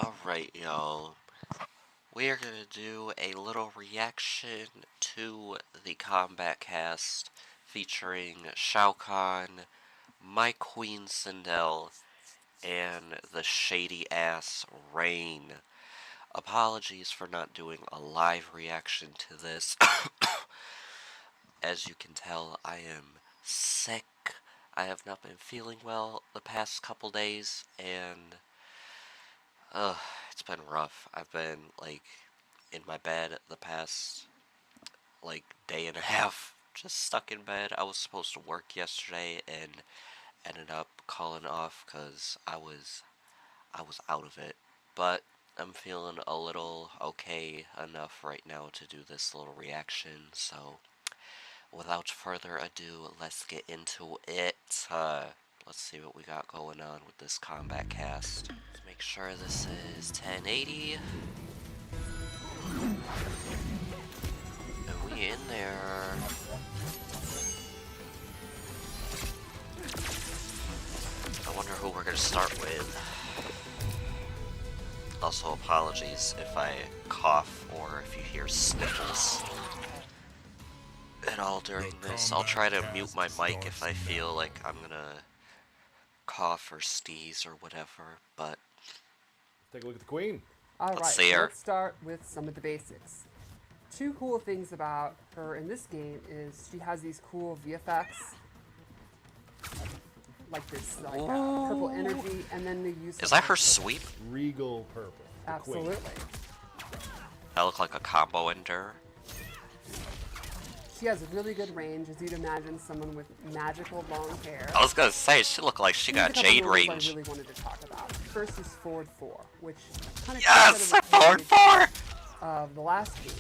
Alright, y'all. We are gonna do a little reaction to the Kombat cast featuring Shao Kahn, my Queen Sindel, and the shady ass Rain. Apologies for not doing a live reaction to this. As you can tell, I am sick. I have not been feeling well the past couple days, and it's been rough. I've been, in my bed the past, day and a half, just stuck in bed. I was supposed to work yesterday and ended up calling off because I was out of it. But I'm feeling a little okay enough right now to do this little reaction, so without further ado, let's get into it. Let's see what we got going on with this Kombat cast. Let's make sure this is 1080. And we in there. I wonder who we're gonna start with. Also, apologies if I cough or if you hear sniffles at all during this. I'll try to mute my mic if I feel like I'm gonna cough or sneeze or whatever, but take a look at the queen. Alright, let's see her. Let's start with some of the basics. Two cool things about her in this game is she has these cool VFX, like this purple energy, and then the use Is that her sweep? Regal purple. Absolutely. That looked like a combo ender. She has a really good range, as you'd imagine someone with magical long hair. I was gonna say, she looked like she got Jade range. I really wanted to talk about. First is forward 4, which kind of Yes! Forward 4! Of the last game,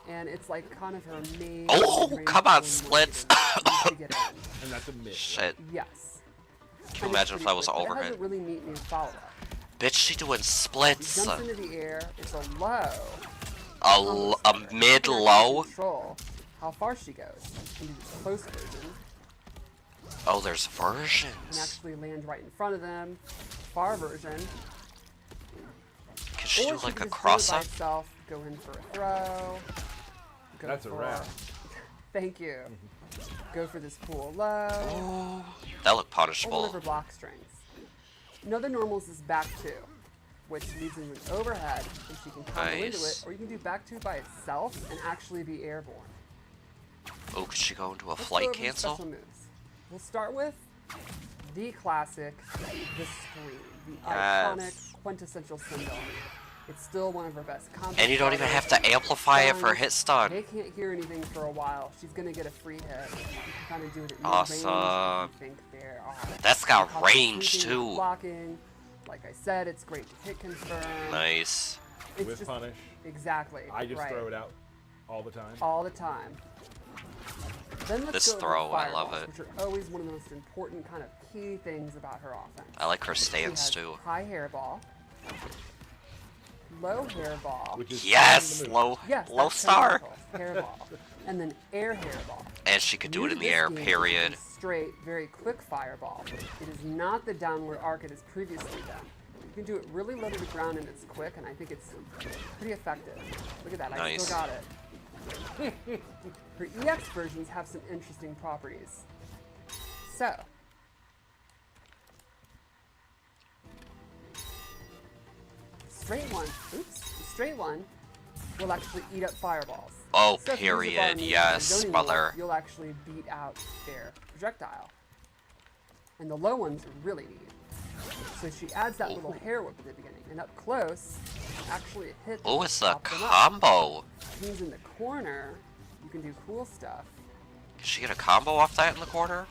and it's like kind of her main. Oh, come on, splits! To get in. And that's a miss. Shit. Yes. Can you imagine if I was quick, but overhead? It has a really neat new follow-up. Bitch, she doing She splits. jumps into the air. It's a low. A mid-low? Control how far she goes. You can do this close version. Oh, there's You can versions. actually land right in front of them. Far version. Can she do Or she like can a just cross do it by up? itself, go in for a throw. Go That's a for wrap. Thank you. Go for this cool low. Oh, that looked Or punishable. whatever block strings. Another normals is back 2, which leads into an overhead, and she can combo into Nice. it, or you can do back 2 by itself and actually be airborne. Oh, could she go into a Let's go flight over the cancel? special moves. We'll start with the classic, the scream, the Yes. iconic, quintessential Sindel. It's still one of her best combos. And you don't even have to amplify it for hit stun. They can't hear anything for a while. She's gonna get a free hit. You can kind of do it at Awesome. mid-range if you think there are. That's got Possible range sweeping, too. Blocking. Like I said, it's great to hit confirm. Nice. It's With just, punish. Exactly. I just right. throw it out all the time. All the time. Then let's This go over throw, I love fireballs, it. which are always one of the most important kind of key things about her offense. I like her She stance has too. high hairball, low hairball. Which is Yes, on the move. low, Yes, low that's star. canonical, hairball, and then air hairball. And she could do it in the This air, game is period. a straight, very quick fireball. It is not the downward arc it has previously done. You can do it really low to the ground and it's quick, and I think it's pretty effective. Look at that, I Nice. still got it. Her EX versions have some interesting properties. So, straight one, oops, the straight one will actually eat up fireballs. Oh, So if you use a period. bar meter Yes, or zoning mother. wall, you'll actually beat out their projectile. And the low ones are really neat. So she adds that little hair whip at the beginning, and up close, actually it hits. Oh, it's a pops them up. combo. Which means in the corner, you can do cool stuff, Can she get a combo off that in the corner?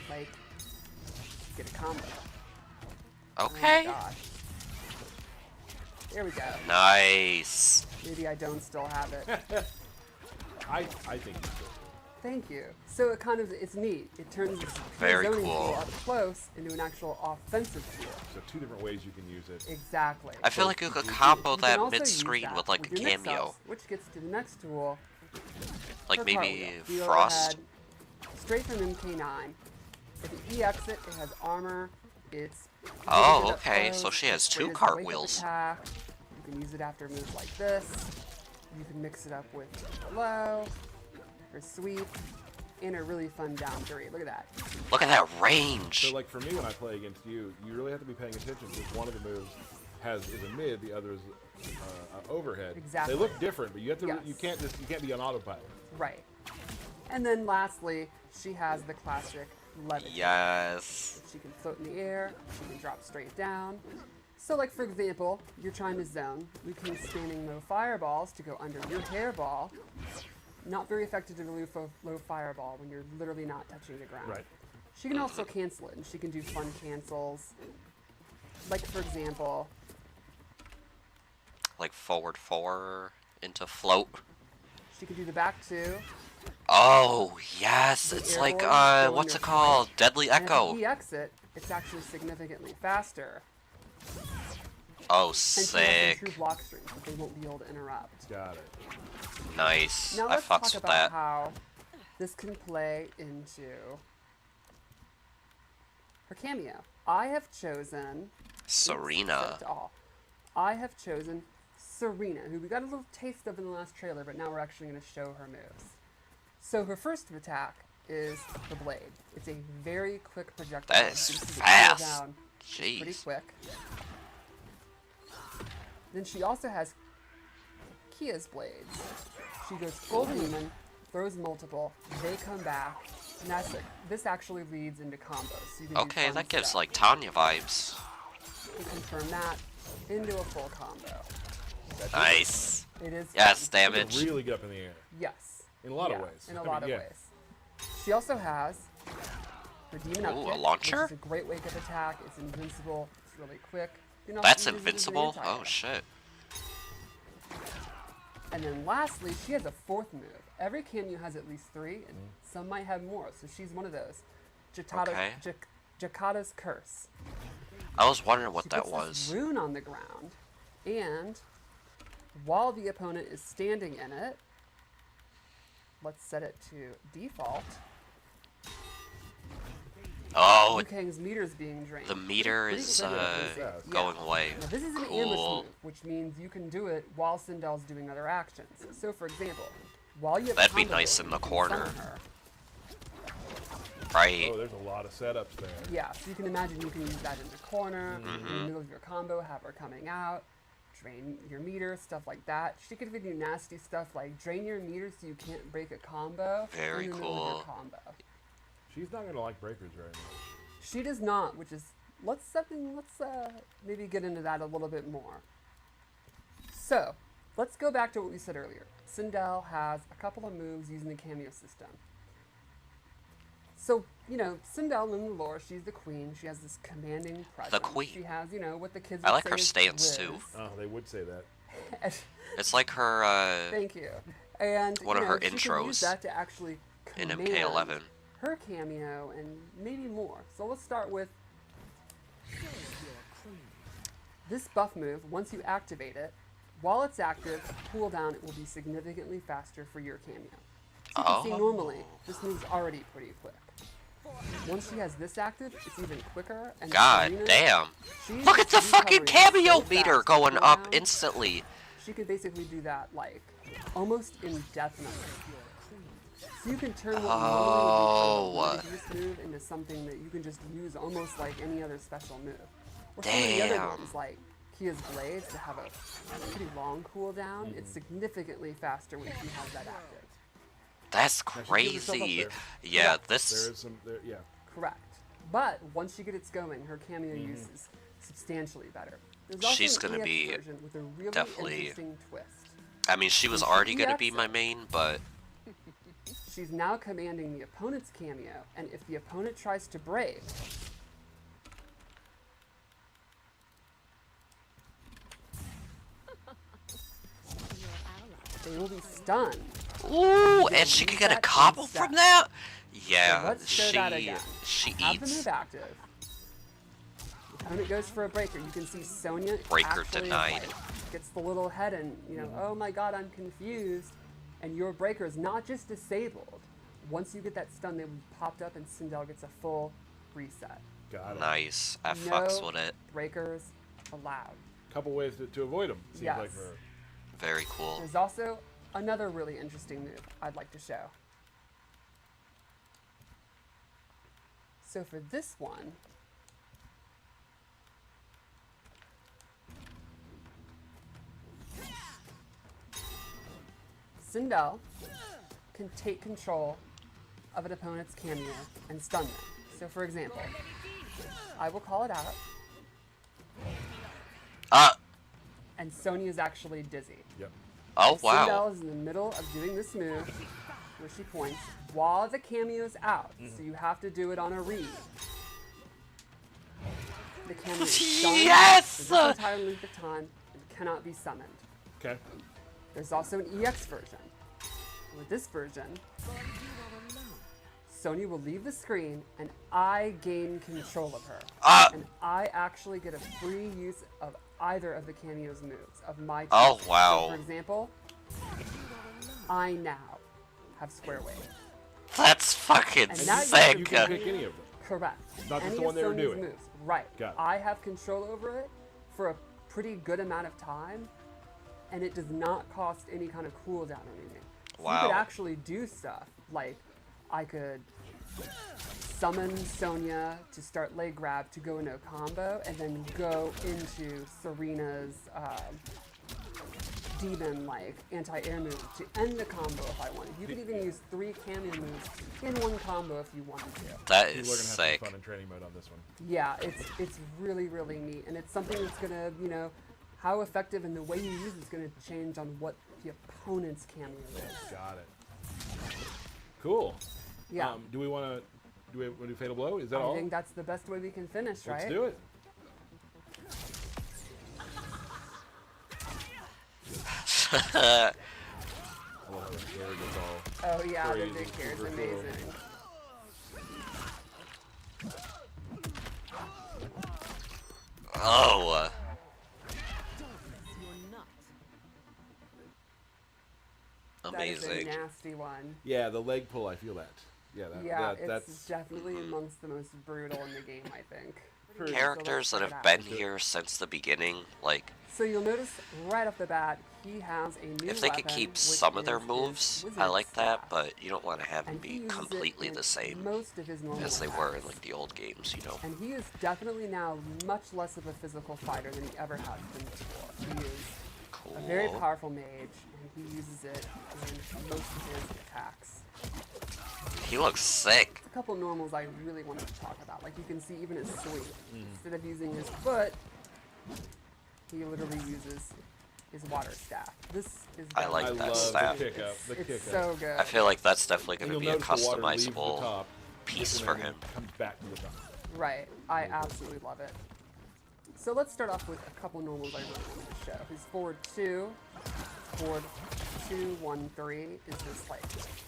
like get a combo. Oh my Okay. gosh. There we go. Nice. Maybe I don't still have it. I think it's good. Thank you. So it kind of, it's neat. It turns this Very zoning cool. tool up close into an actual offensive tool. So 2 different ways you can use it. Exactly. I feel like you could combo You can that also mid-screen use that with like a your mix cameo. ups, which gets to the next tool. Like her maybe cartwheel. The Frost. overhead, straight from MK9. If you EX it, it has armor It's Oh, really good up okay. So close. she has It's two great as a wake-up cartwheels. attack. You can use it after moves like this. You can mix it up with low, her sweep, and a really fun down three. Look at that. Look at that So, range. like for me, when I play against you, you really have to be paying attention because one of the moves is a mid, the other is overhead. Exactly. They look different, but you have to. Yes. You can't be on autopilot. Right. And then lastly, she has the classic levitate. Yes. She can float in the air, she can drop straight down. So like for example, you're trying to zone, you can spamming low fireballs to go under your hairball. Not very effective to low fireball when you're literally not touching the ground. Right. She can also cancel it, and she can do fun cancels. Like for example, Like forward 4 into float. she can do the back two. Oh, yes. The It's air like, horn, go what's under it called? Deadly And if Echo. you exit, it's actually significantly faster. Oh, And she has sick. true block strings that they won't be able to interrupt. Got it. Nice. Now I let's talk fucks with about that. how this can play into her cameo. I have chosen Serena. set to all. I have chosen Serena, who we got a little taste of in the last trailer, but now we're actually going to show her moves. So her first attack is the blade. It's a very quick projectile. That is You can see it fast. cool down pretty Jeez. quick. Then she also has Kia's blades. She goes full demon, throws multiple, they come back, and this actually leads into combos. So you can do Okay, fun that gives stuff. like Tanya vibes. You can turn that into a full combo. Nice. It is Yes, fun. damage. Really get up in the air. Yes. In a lot of Yeah, ways. In I a mean, lot of yeah. ways. She also has her demon Ooh, up a kick, launcher? which is a great wake-up attack. It's invincible. It's really quick. You can also That's use it as an invincible? anti-air. Oh, shit. And then lastly, she has a fourth move. Every cameo has at least three, and some might have more. So she's one of those. Okay. Jakata's Curse. I was wondering what She that puts was. this rune on the ground, and while the opponent is standing in it, let's set it to default. Oh, Liu Kang's meter is being drained. the meter Pretty is quick. going away. Now this is an ambush Cool. move, which means you can do it while Sindel's doing other actions. So for example, while you have That'd be combo nice ability, in the you can corner. summon her. Right. Oh, there's a lot of setups there. Yeah, so you can imagine you can use that in the corner, Mm-hmm. in the middle of your combo, have her coming out, drain your meter, stuff like that. She could even do nasty stuff like drain your meter so you can't break a combo Very in the middle of your cool. combo. She's not gonna like breakers very much. She does not, which is let's maybe get into that a little bit more. So let's go back to what we said earlier. Sindel has a couple of moves using the cameo system. So, you know, Sindel in the lore, she's the queen. She has this commanding presence. queen. She has, you know, what the kids I would like say her is stance, too. whiz. Oh, they would say that. It's like her, Thank you. And One you of know, her she can use intros that to actually in command MK11. her cameo and maybe more. So let's start with this buff move. Once you activate it, while it's active, cooldown it will be significantly faster for your cameo. So you can see normally this move's already pretty quick. Once she has this active, it's even quicker. And God Serena, damn. she's Look at the fucking recovering cameo so meter fast going with up cooldown. instantly. She could basically do that like almost indefinitely. So you can turn what Oh. normally would be a use move into something that you can just use almost like any other special move. Or some of the other Damn. ones like Kia's blades that have a pretty long cooldown. It's significantly faster when she has that active. That's Now, she gives herself up crazy. there. Yeah, Yeah. There this. is some. There, yeah. Correct. But once she gets going, her cameo use is substantially better. There's also She's an gonna EX be version with a really definitely- interesting twist. I mean, she was already gonna be my main, but She's now commanding the opponent's cameo, and if the opponent tries to break, they will be stunned. ooh, and she could get a Reset combo and from set. that. So Yeah, let's show that again. she Have the eats. move active. The opponent goes for a breaker. You can see Sonya Breaker actually, denied. like, gets the little head and, you know, oh my god, I'm confused. And your breaker is not just disabled. Once you get that stun, they will be popped up and Sindel gets a full reset. Got it. Nice. I No fucks with it. breakers allowed. Couple ways to avoid them. Seems Yes. like for Very cool. There's also another really interesting move I'd like to show. So for this one, Sindel can take control of an opponent's cameo and stun them. So for example, I will call it out, and Sonya is actually dizzy. Yep. Oh, wow. Sindel is in the middle of doing this move where she points while the cameo's out. So you have to do it on a read. The cameo is stunned Yes! for this entire length of time and cannot be summoned. Okay. There's also an EX version. With this version, Sonya will leave the screen and I gain control of her. And I actually get a free use of either of the cameo's moves of my choice. Oh, wow. So for example, I now have Square Wave. That's fucking And now sick. You can pick any of them. Correct. Not just Any the of one they were Sonya's doing. moves. Right. Got it. I have control over it for a pretty good amount of time, and it does not cost any kind of cooldown or anything. So you Wow. could actually do stuff like I could summon Sonya to start leg grab to go into a combo, and then go into Serena's demon like anti-air move to end the combo if I wanted. You could even use 3 cameo moves in one combo if you wanted to. That People is are gonna have sick. some fun in training mode on this one. Yeah, it's really, really neat, and it's something that's gonna, how effective and the way you use it's gonna change on what the opponent's cameo is. Got it. Cool. Yeah, Do we want to do Fatal Blow? Is that all? I think that's the best way we can finish, right? Let's do it. I love how the hair gets all. Oh yeah, the Crazy, big hair is super cool. amazing. Oh. That is a Amazing. nasty one. Yeah, the leg pull. I feel that. Yeah, Yeah, that's it's definitely amongst the most brutal in the game, I think. Characters So that let's have check it been out. here since the beginning, like, So you'll notice right off the bat, he has a new if they could weapon, keep which some of their is his moves, I wizard like that, staff. but you don't want to have them And he be uses it completely in the same most of his normal as they were in, attacks. like, the old games, you know? And he is definitely now much less of a physical fighter than he ever has been before. He is a very Cool. powerful mage, and he uses it in most of his attacks. He looks sick. A couple normals I really wanted to talk about. Like you can see even his sweep. Instead of using his foot, he literally uses his water staff. This is I like I that love staff. the kick up. The it's kick so up. good. I feel like that's definitely And going to you'll be a notice the water leaves the customizable top, piece and for then him. Comes back to the top. Right. I absolutely love it. So let's start off with a couple normals I really wanted to show. His forward 2, forward 2, 1, 3 is this like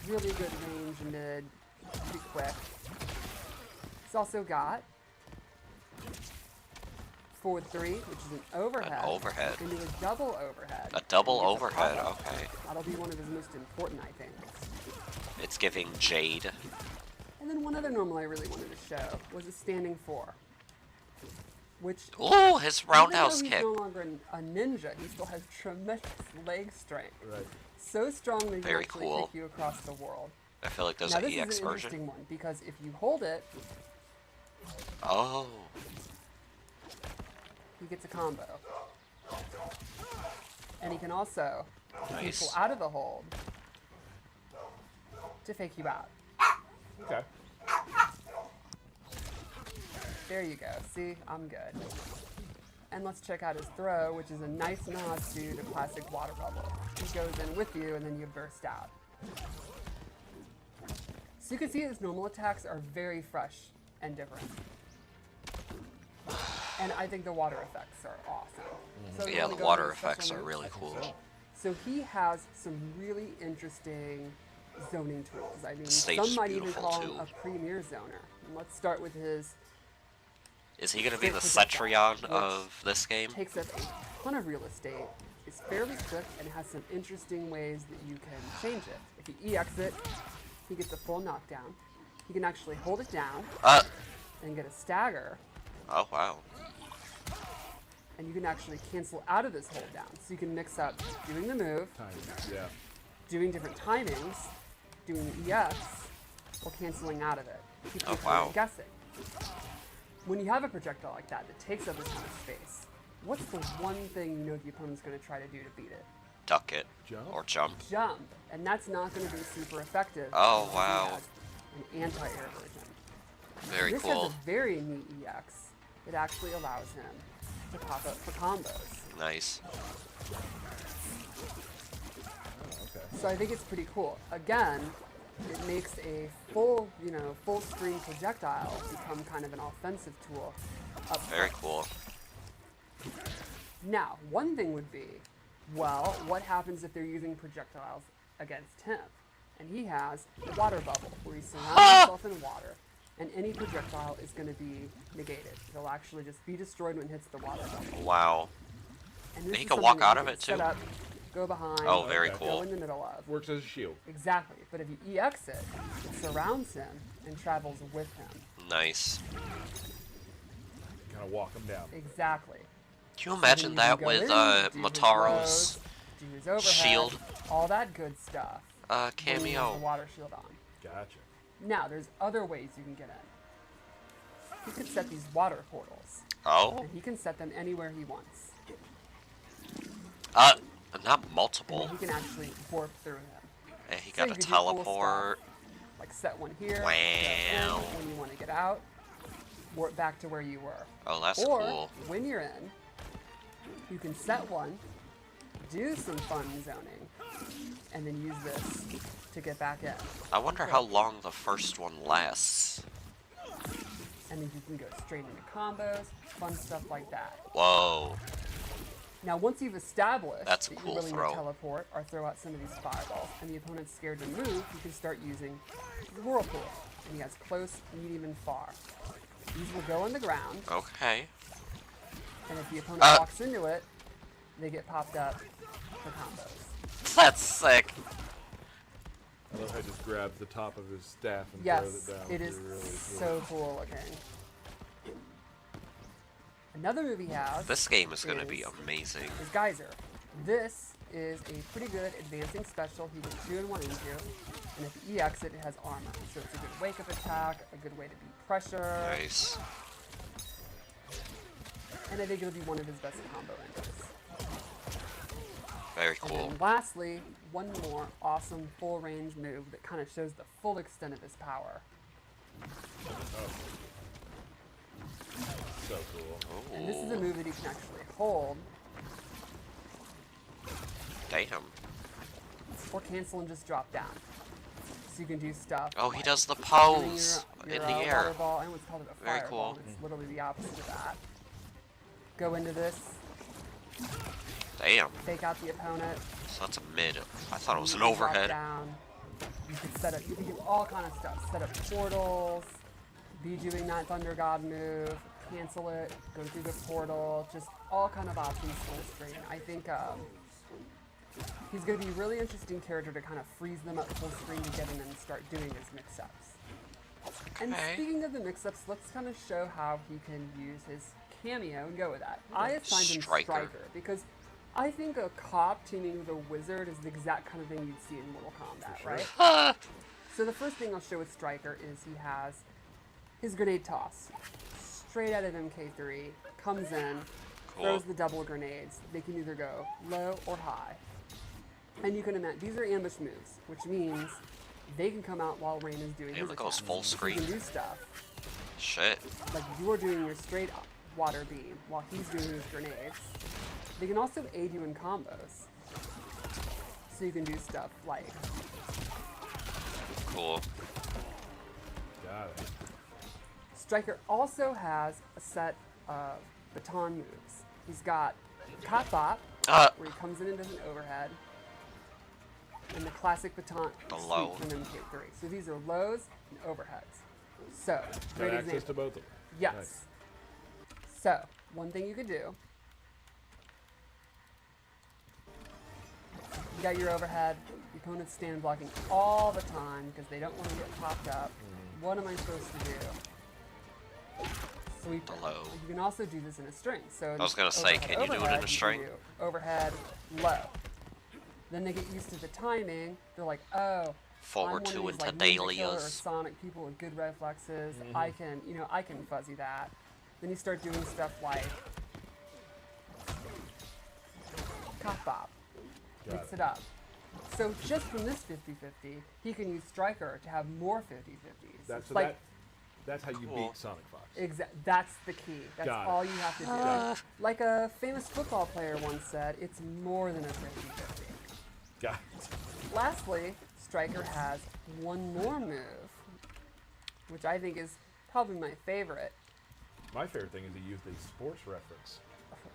really good range mid, pretty quick. He's also got forward 3, which is an overhead. overhead. Into a double overhead. A double And he gets a overhead, combo. okay. That'll be one of his most important, I think. It's giving Jade. And then one other normal I really wanted to show was a standing 4. Which Ooh, his roundhouse even though kick. he's no longer a ninja, he still has tremendous leg strength. Right. So strong that he Very can actually cool. take you across the world. I feel like there's Now an this EX is an version. interesting one because if you hold it, Oh. he gets a combo. And he can also Nice. pull out of the hold to fake you out. Okay. There you go. See, I'm good. And let's check out his throw, which is a nice nod to the classic water bubble. He goes in with you, and then you burst out. So you can see his normal attacks are very fresh and different. And I think the water effects are awesome. So you Yeah, wanna the go water into special effects are moves? really cool. So he has some really interesting zoning tools. I mean, The stage some is might even beautiful, call him too. a premier zoner. And let's start with his Is he going to be the Quick projectile, Cetrion of this game? takes up a ton of real estate, is fairly quick, and has some interesting ways that you can change it. If you EX it, he gets a full knockdown. He can actually hold it down, and get a stagger. Oh, wow. And you can actually cancel out of this hold down. So you can mix up doing the move, Yeah. doing different timings, doing the EX, or canceling out of it. Keep your opponent guessing. When you have a projectile like that takes up a ton of space, what's the one thing you know the opponent's going to try to do to beat it? Duck it. Jump? Or jump. Jump. And that's not going to be super effective. Oh, unless wow. he has an anti-air version. Very This cool. has a very neat EX. It actually allows him to pop up for combos. Nice. So I think it's pretty cool. Again, it makes a full screen projectile become kind of an offensive tool. Very cool. Now, one thing would be, well, what happens if they're using projectiles against him? And he has a water bubble where he surrounds himself in water, and any projectile is going to be negated. It'll actually just be destroyed when it hits the water bubble. Wow. And this He is can walk something that out you of can it, set too? up, go behind, Oh, very go cool. in the middle of. Works as a shield. Exactly. But if you EX it, it surrounds him and travels with him. Nice. Kind of walk them down. Exactly. Can you So then imagine you that can go with in, do his Motaro's blows, do his overhead, shield? all that good stuff. when he has Cameo? the water shield on. Gotcha. Now, there's other ways you can get in. He could set these water portals, Oh? and he can set them anywhere he wants. Not And then multiple. he can actually warp through him. And he So got you a could do cool teleport. stuff, like set one here, set Wow. one when you want to get out, warp back to where you were. Oh, that's Or, cool. when you're in, you can set one, do some fun zoning, and then use this to get back in. I wonder how long the first one lasts. And then you can go straight into combos, fun stuff like that. Whoa. Now, once you've established That's a that cool you're willing throw. to teleport or throw out some of these fireballs, and the opponent's scared to move, you can start using the Whirlpool. And he has close, medium, and far. These will go on the ground, Okay. and if the opponent walks into it, they get popped up for combos. That's sick. I love how he just grabs the top of his staff and throws Yes, it down. it It's is really cool. so cool looking. Another move he has This game is gonna be is- amazing. is Geyser. This is a pretty good advancing special he gets 2 and 1 into, and if you EX it, it has armor. So it's a good wake-up attack, a good way to beat pressure, Nice. and I think it'll be one of his best combo enders. Very And cool. then lastly, one more awesome full-range move that kind of shows the full extent of his power. So cool. And this is a move that he can actually hold Damn. or cancel and just drop down. So you can do stuff. Oh, he like does the shooting pose your in the water air. ball, and what's called a Very fireball. cool. And it's literally the opposite of that. Go into this, Damn. fake out the opponent. So that's a mid. I thought it was an you can drop overhead. Down. You can set up. You can do all kind of stuff. Set up portals. Be doing that Thunder God move. Cancel it. Go through the portal. Just all kind of options full screen. I think he's going to be a really interesting character to kind of freeze them up full screen to get in and start doing his mix-ups. And Okay. speaking of the mix-ups, let's kind of show how he can use his cameo and go with that. I assigned him Striker. Striker because I think a cop teaming with a wizard is the exact kind of thing you'd see in Mortal Kombat, right? So the first thing I'll show with Striker is he has his grenade toss. Straight out of MK3, comes in, Cool. throws the double grenades. They can either go low or high. And you can imagine, these are ambush moves, which means they can come out while Rain is doing Damn, his it goes attacks. full So screen. you can do stuff Shit. like you're doing your straight water beam while he's doing his grenades. They can also aid you in combos. So you can do stuff like Cool. Got it. Striker also has a set of baton moves. He's got Cut Bop, where he comes in and does an overhead, and the classic baton The sweep low. from MK3. So these are lows and overheads. So, Got great access example. to both of them. Yes. Nice. So, one thing you could do, you got your overhead, the opponent's stand blocking all the time because they don't want to get popped up. What am I supposed to do? sweeper. Low. You can also do this in a string. So I was gonna say, can you do it in overhead, a you string? can do overhead, low. Then they get used to the timing. They're like, oh, Forward I'm two one of these, into like, Ninja Killer or dahlias. Sonic people with good reflexes. I can, I can fuzzy that. Then you start doing stuff like cuff bop, mix it up. So just from this 50-50, he can use Striker to have more 50-50s. That's like, that's how you beat Sonic Fox. That's the key. That's Got it. all you have to do. Like a famous football player once said, it's more than a 50-50. Got it. Lastly, Striker has one more move, which I think is probably my favorite. My favorite thing is he used a sports reference.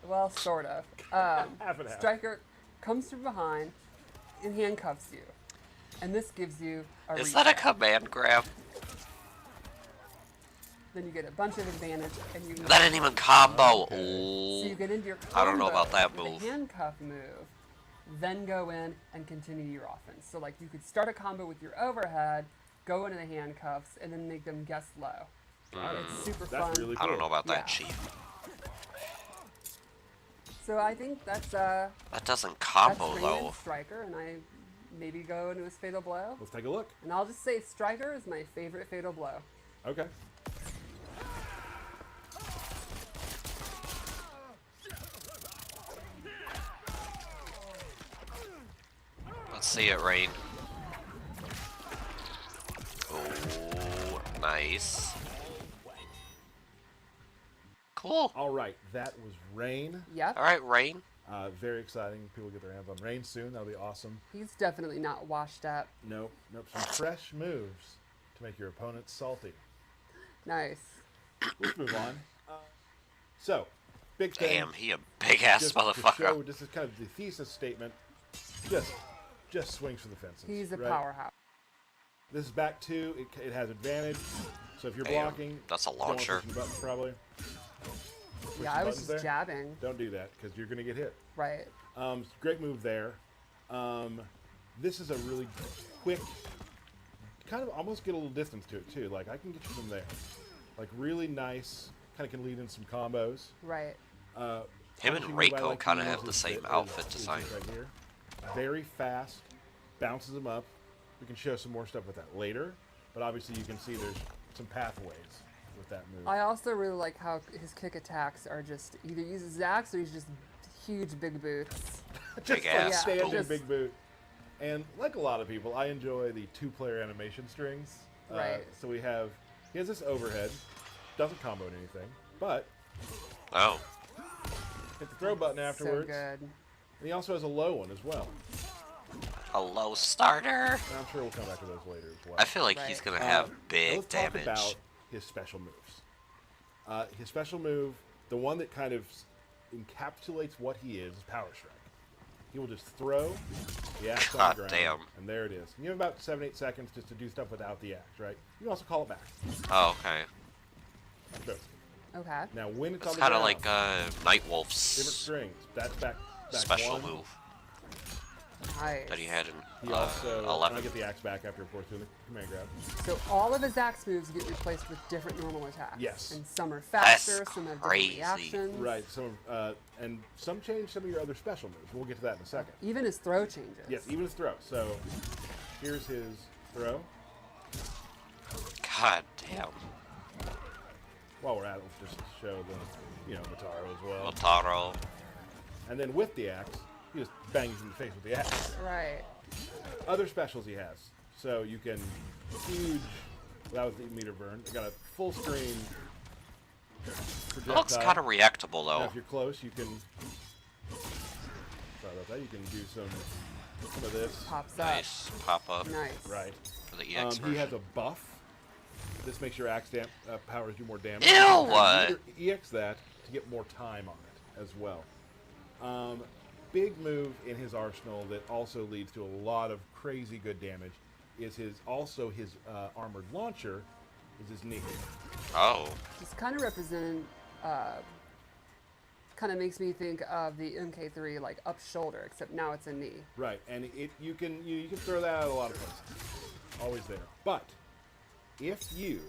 Well, sort of. Half and half. Striker comes from behind and handcuffs you. And this gives you a Is that a reset. command grab? Then you get a bunch of advantage, and you That didn't even combo. so you Ooh. get into your combo I don't know about that with move. a handcuff move, then go in and continue your offense. So like you could start a combo with your overhead, go into the handcuffs, and then make them guess low. It's super That's fun. really I don't cool. know about that, Yeah. Chief. So I think that's That doesn't combo Rain though. and Striker, and I maybe go into his Fatal Blow. Let's take a look. And I'll just say Striker is my favorite Fatal Blow. Okay. Let's see it, Rain. Oh, nice. Cool. All right. That was Rain. Yep. All right, Rain. Very exciting. People get their hands on Rain soon. That'll be awesome. He's definitely not washed up. Nope. Some fresh moves to make your opponent salty. Nice. Let's move on. So, big thing. Damn, he a big ass just motherfucker. To show, this is kind of the thesis statement. Just swings for the fences. He's a right? powerhouse. This is back two. It has advantage. So if you're Damn, blocking, that's a you don't want to launcher. push the buttons, probably. Push Yeah, the I was buttons just there. jabbing. Don't do that because you're going to get hit. Right. Great move there. This is a really quick, kind of almost get a little distance to it too. Like I can get you from there. Like really nice. Kind of can lead in some combos. Right. Him and Punching move I Reiko like to kind of use have the is same thi- outfit is design. this right here. Very fast, bounces them up. We can show some more stuff with that later, but obviously you can see there's some pathways with that move. I also really like how his kick attacks are just either uses Zax or he's just huge big boots. Just Big ass standing boot. big boot. And like a lot of people, I enjoy the two-player animation strings. Right. So he has this overhead, doesn't combo anything, but Oh, hit the throw button afterwards. So good. And he also has a low one as well. a low starter. And I'm sure we'll come back to those later as well. I feel like he's Right. gonna have Now big let's talk damage. about his special moves. His special move, the one that kind of encapsulates what he is Power Strike. He will just throw the axe on God the ground, damn. and there it is. And you have about 7-8 seconds just to do stuff without the axe, right? You can also call it back. Oh, okay. So, Okay. now when it's It's on the kind of ground, like Night different Wolf's strings. That's back special one. move Nice. that he had in He also, and I 11. get the axe back after, of course, doing the command grab. So all of his axe moves get replaced with different normal attacks. Yes. And some are faster, That's some have crazy. different reactions. Right. And some change some of your other special moves. We'll get to that in a second. Even his throw changes. Yes, even his throw. So here's his throw. God damn. While we're at it, let's just show the, Mataro as well. Motaro. And then with the axe, he just bangs in the face with the axe. Right. Other specials he has. So you can huge, that was the meter burn. You got a full screen It looks projectile. kind of reactable Now, though. if you're close, you can. Sorry about that. You can do some of this. Pops up. Nice pop up Nice. Right. for the EX He version. has a buff. This makes your axe powers do more damage. Ew, You can what? either EX that to get more time on it as well. Big move in his arsenal that also leads to a lot of crazy good damage is his armored launcher is his knee. Oh, It's kind of represented, kind of makes me think of the MK3 like up shoulder, except now it's a knee. Right, and you can throw that out a lot of places. Always there. But if you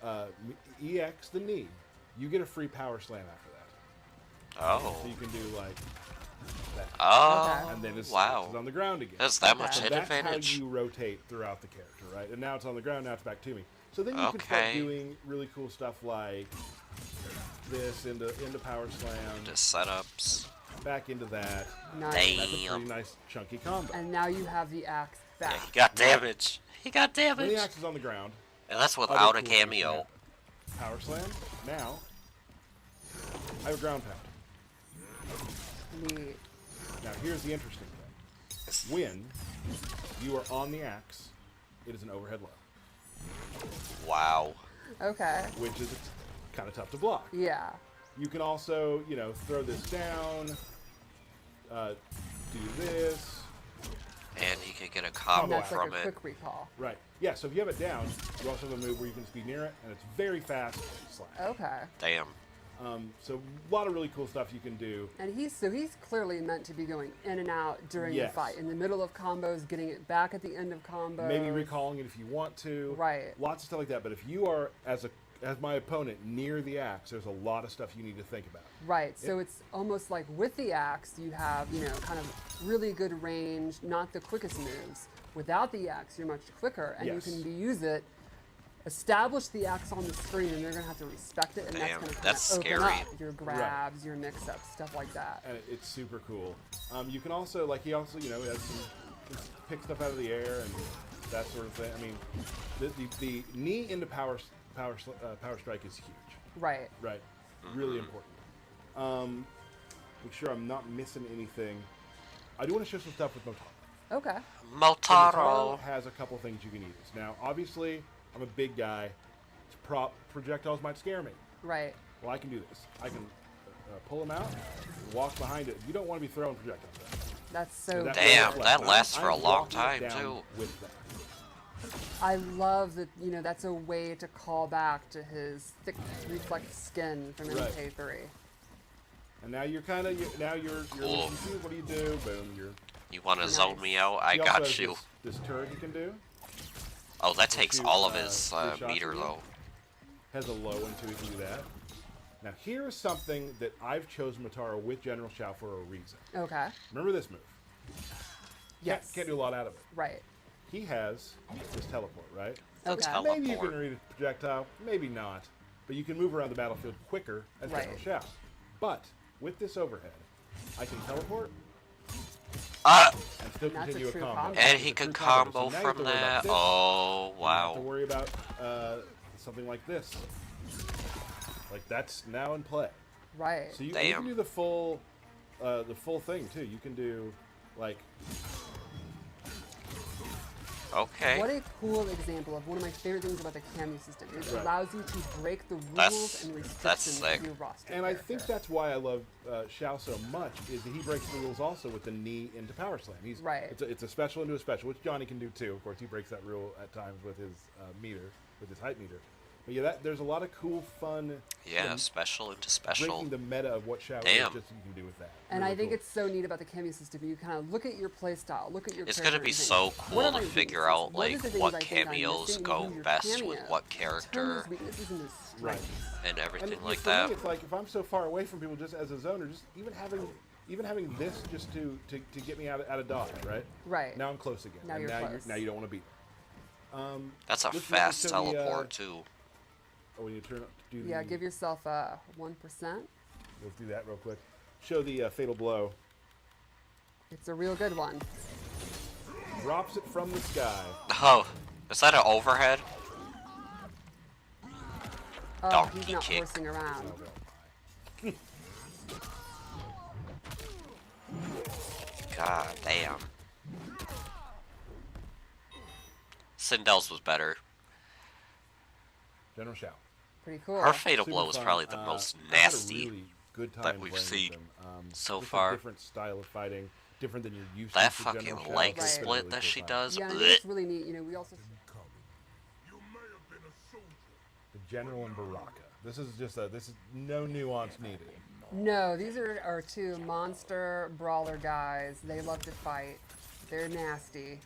EX the knee, you get a free power slam after that. Oh. So you can do like that. Oh. And then it's wow. on the ground again. That's that much So hit that's advantage. how you rotate throughout the character, right? And now it's on the ground, now it's back to me. So then you can start doing really cool stuff like this into power slam. Just setups. Back into that. Nice. That's a Damn. pretty nice chunky combo. And now you have the axe back. Yeah, he got damage. He got When damage. the axe is on the ground, And that's other without a cool things can cameo. happen. Power slam. Now, I have a ground pound. Neat. Now, here's the interesting thing. When you are on the axe, it is an overhead low, Wow. Okay. which is kind of tough to block. Yeah. You can also, throw this down, do this. And he could get a And combo that's from like a it. quick recall. Right. Yeah, so if you have it down, you also have a move where you can speed near it, and it's very fast slash. Okay. Damn. So a lot of really cool stuff you can do. And he's clearly meant to be going in and out during the Yes. fight, in the middle of combos, getting it back at the end of combos. Maybe recalling it if you want to. Right. Lots of stuff like that. But if you are, as my opponent, near the axe, there's a lot of stuff you need to think about. Right. So it's almost like with the axe, you have, kind of really good range, not the quickest moves. Without the axe, you're much quicker, and Yes. you can use it, establish the axe on the screen, and they're going to have to respect it, and Damn, that's going that's to open scary. up your grabs, your mix-ups, stuff like that. And it's super cool. You can also, he also, has some, just pick stuff out of the air and that sort of thing. I mean, the knee into power strike is huge. Right. Right. Really important. Make sure I'm not missing anything. I do want to show some stuff with Motaro. Okay. Motaro. Has a couple things you can use. Now, obviously, I'm a big guy. Projectiles might scare me. Right. Well, I can do this. I can pull them out, walk behind it. You don't want to be throwing projectiles at it. That's so That's Damn, what's that left. lasts for a I'm long walking time, it down too. With that. I love that, that's a way to call back to his thick reflex skin from Right. MK3. And now you're kind of you're Cool. what do you do? Boom, You want to Nice. zone me out? I he also got has you. This turret he can do. Oh, that takes do, all of 3 his shots meter again. though. Has a low one too. He can do that. Now here is something that I've chosen Motaro with General Shao for a reason. Okay. Remember this move? Yes. Can't do a lot out of it. Right. He has this teleport, right? The Okay. teleport. Maybe you can read a projectile, maybe not. But you can move around the battlefield quicker as General Right. Shao. But with this overhead, I can teleport Ah! and still That's a continue a true combo. combo. And It's he a could true combo. combo So now you have from to worry about that. this. Oh, You don't have to wow. worry about something like this. Like that's now in play. Right. So you Damn. can do the full thing too. You can do like Okay. What a cool example of one of my favorite things about the cameo system. It Right. allows you to break the rules That's- and that's restrictions sick. of your roster. and I think character. that's why I love Shao so much is that he breaks the rules also with the knee into power slam. He's Right. It's a special into a special, which Johnny can do too. Of course, he breaks that rule at times with his meter, with his height meter. But yeah, there's a lot of cool, fun. Yeah, special into special. Breaking the meta of what Shao Damn. is, just you can do with that. And Really I think cool. it's so neat about the cameo system. You kind of look at your playstyle, look at your. It's character gonna be and think, so what cool are to my figure weaknesses? out What are like the things what I think I'm cameos missing go in your best cameo? with what Turn character those weaknesses into strengths. Right. and everything And like for that. me, it's like if I'm so far away from people, just as a zoner, just even having this just to get me out of dodge, right? Right. Now I'm close again. Now and you're now close. now you don't want to beat me. That's a let's fast show the, teleport too. Oh, when you turn up, do the, Yeah, give yourself a 1%. Let's do that real quick. Show the fatal blow. It's a real good one. Drops it from the sky. Oh, is that an overhead? Oh, Donkey he's not kick. horsing around. God damn. Sindel's was better. General Shao. Pretty cool. Her fatal Super blow was fun. probably the most I've had a nasty. really good time that we've playing with seen them. so just far. A different style of fighting, different than you're used That to. fucking General Shao. leg Right. It's been a split really that cool she time. does. Yeah, and bleh. it's really neat. We also. The General and Baraka. This is no nuance needed. No, these are two monster brawler guys. They love to fight. They're nasty.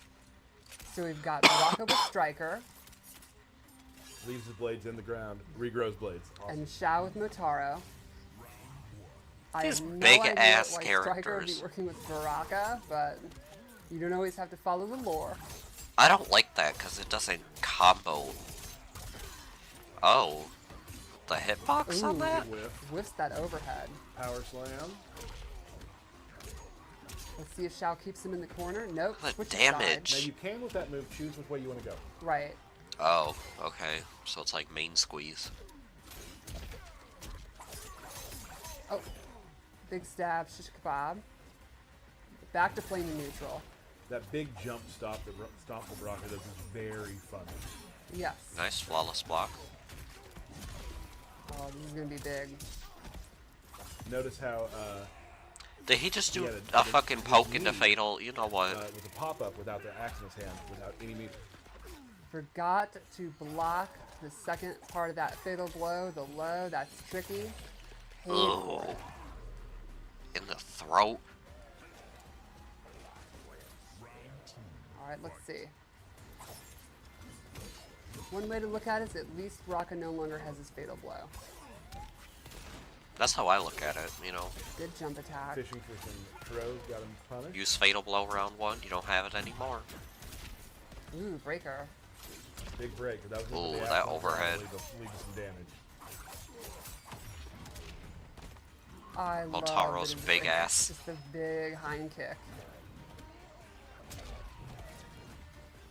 So we've got Baraka with Striker. Leaves his blades in the ground. Regrows blades. Awesome. And Shao with Motaro. I These have no big idea ass why Striker would be characters. working with Baraka, but you don't always have to follow the lore. I don't like that because it doesn't combo. Oh, the hitbox on that? Whiffs that overhead. Power slam. Let's see if Shao keeps him in the corner. Nope. The switches damage. Now sides. you can with that move choose which way you want to go. Right. Oh, okay. So it's like main squeeze. Oh. Big stab, shish kebab. Back to flaming neutral. That big jump stop that Baraka does is very funny. Yes. Nice flawless block. Oh, this is gonna be big. Notice how Did he just do Yeah, a fucking poke into fatal? You know what? with a pop-up without the axe in his hand, without any meter. Forgot to block the second part of that fatal blow, the low. That's tricky. Paid for Ugh. it. In the throat. All right, let's see. One way to look at it is at least Baraka no longer has his fatal blow. That's how I look at it, you know. Good jump attack. Fishing for some throws, got him punished. Use fatal blow round 1, you don't have it anymore. Ooh, breaker. Big break. That was Ooh, the that axe on the overhead. ground, lead to some damage. I love Motaro's that big it's ass. Just a big hind kick.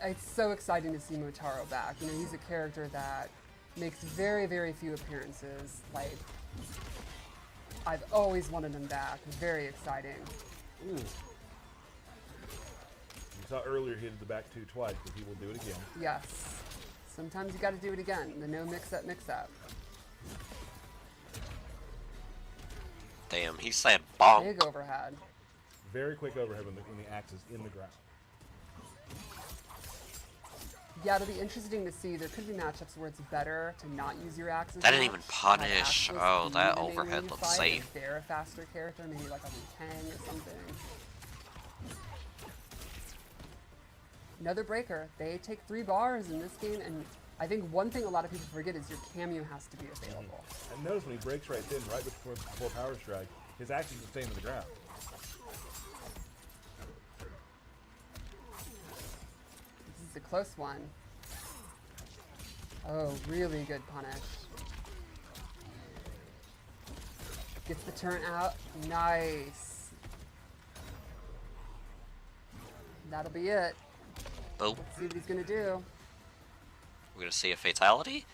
It's so exciting to see Motaro back. You know, he's a character that makes very, very few appearances. Like, I've always wanted him back. Very exciting. Ooh. You saw earlier he did the back two twice, but he will do it again. Yes. Sometimes you got to do it again. The no mix-up, mix-up. Damn, he said bonk. Big overhead. Very quick overhead when the axe is in the ground. Yeah, it'll be interesting to see. There could be matchups where it's better to not use your axes. That didn't much, even have punish. axes Oh, be that the main overhead way you looks fight safe. If they're a faster character, maybe like on Kang or something. Another breaker. They take 3 bars in this game, and I think one thing a lot of people forget is your cameo has to be available. And notice when he breaks right then, right before power strike, his axe is staying to the ground. This is a close one. Oh, really good punish. Gets the turn out. Nice. That'll be it. Boop. Let's see what he's gonna do. We're gonna see a fatality?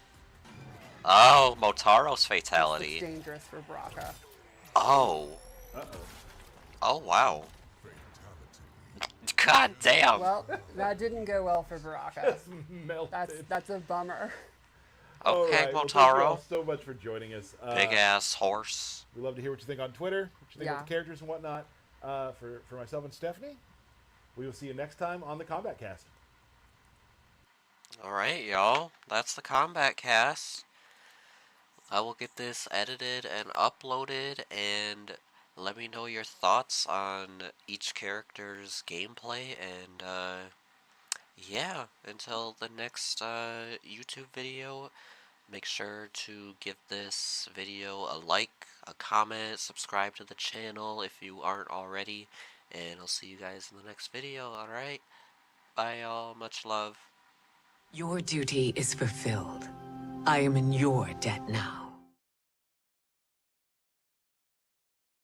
Oh, Motaro's This fatality. looks dangerous for Baraka. Oh. Uh-oh. Oh, wow. God damn. Well, that didn't go well for Baraka. Melted. That's a bummer. All Okay, right, well, thank you all Motaro. so much for joining us. Big ass horse. We love to hear what you think on Twitter, what you think Yeah. about the characters and whatnot. For myself and Stephanie, we will see you next time on the Kombat Cast. Alright, y'all. That's the Kombat Cast. I will get this edited and uploaded, and let me know your thoughts on each character's gameplay, and yeah, until the next YouTube video, make sure to give this video a like, a comment, subscribe to the channel if you aren't already, and I'll see you guys in the next video. Alright, bye y'all, much love. Your duty is fulfilled. I am in your debt now.